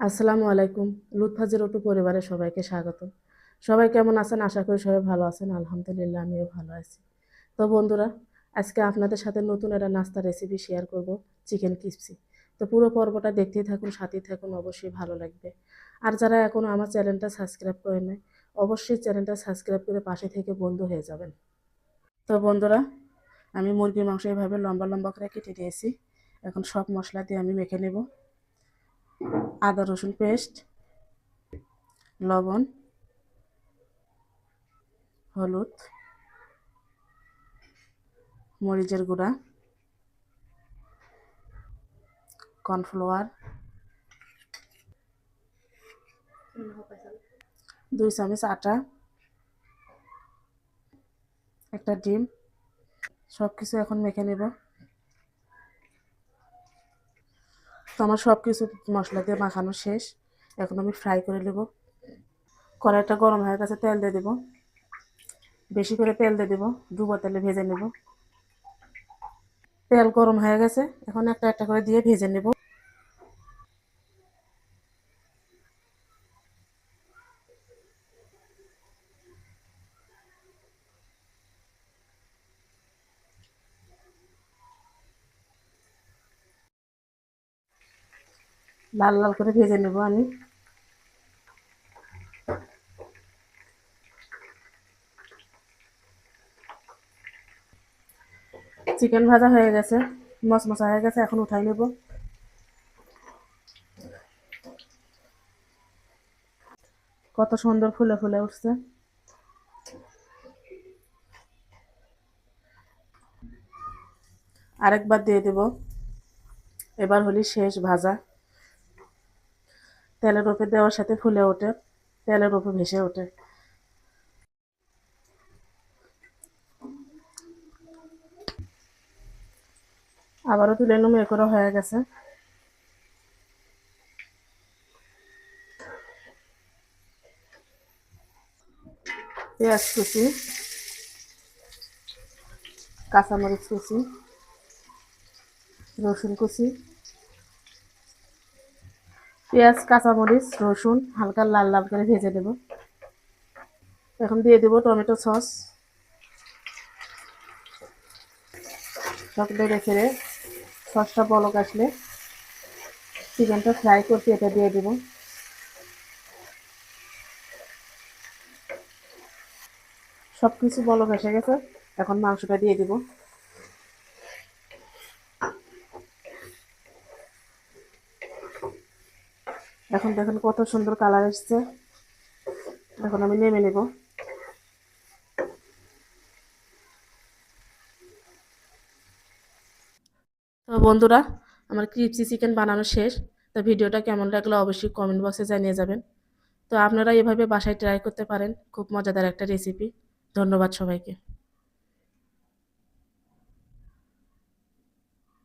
আসসালামু আলাইকুম। Lutfa zero two পরিবারে সবাইকে স্বাগত। সবাই কেমন আছেন? আশা করি সবাই ভালো আছেন। আলহামদুলিল্লাহ আমিও ভালো আছি। তো বন্ধুরা, আজকে আপনাদের সাথে নতুন একটা নাস্তা রেসিপি শেয়ার করব, চিকেন ক্রিসপি। তো পুরো পর্বটা দেখতেই থাকুন, সাথেই থাকুন, অবশ্যই ভালো লাগবে। আর যারা এখনও আমার চ্যানেলটা সাবস্ক্রাইব করে নাই, অবশ্যই চ্যানেলটা সাবস্ক্রাইব করে পাশে থেকে বন্ধু হয়ে যাবেন। তো বন্ধুরা, আমি মুরগির মাংস এভাবে লম্বা লম্বা করে কেটে নিয়েছি। এখন সব মশলা দিয়ে আমি মেখে নেব। আদা রসুন পেস্ট, লবণ, হলুদ, মরিচের গুঁড়া, কর্নফ্লাওয়ার, 2 চামচ আটা, একটা ডিম, সব কিছু এখন মেখে নেব। তো আমার সব কিছু মশলা দিয়ে মাখানো শেষ। এখন আমি ফ্রাই করে নেব। কড়াইটা গরম হয়ে গেছে, তেল দিয়ে দেবো। বেশি করে তেল দিয়ে দেবো, ডুবো তেলে ভেজে নেব। তেল গরম হয়ে গেছে, এখন একটা একটা করে দিয়ে ভেজে নেব। লাল লাল করে ভেজে নেব আমি। চিকেন ভাজা হয়ে গেছে, মচমচা হয়ে গেছে, এখন উঠাই নেব। কত সুন্দর ফুলে ফুলে উঠছে। আরেকবার দিয়ে দেব। এবার হলি শেষ ভাজা। তেলের উপরে দেওয়ার সাথে ফুলে ওঠে, তেলের উপর ভেসে ওঠে। আবারও তুলে নেব, এ করে হয়ে গেছে। পেঁয়াজ কুচি, কাঁচামরিচ কুচি, রসুন কুচি, পেঁয়াজ, কাঁচামরিচ, রসুন হালকা লাল লাল করে ভেজে দেব। এখন দিয়ে দেব টমেটো সস। সব নেড়ে ছেড়ে সসটা বলক আসলে চিকেনটা ফ্রাই করতে এটা দিয়ে দেব। সব কিছু বলক এসে গেছে, এখন মাংসটা দিয়ে দেব। এখন দেখেন কত সুন্দর কালার এসছে। এখন আমি নেমে নেব। তো বন্ধুরা, আমার ক্রিপসি চিকেন বানানো শেষ। তো ভিডিওটা কেমন লাগলো অবশ্যই কমেন্ট বক্সে জানিয়ে যাবেন। তো আপনারা এভাবে বাসায় ট্রাই করতে পারেন, খুব মজাদার একটা রেসিপি। ধন্যবাদ সবাইকে।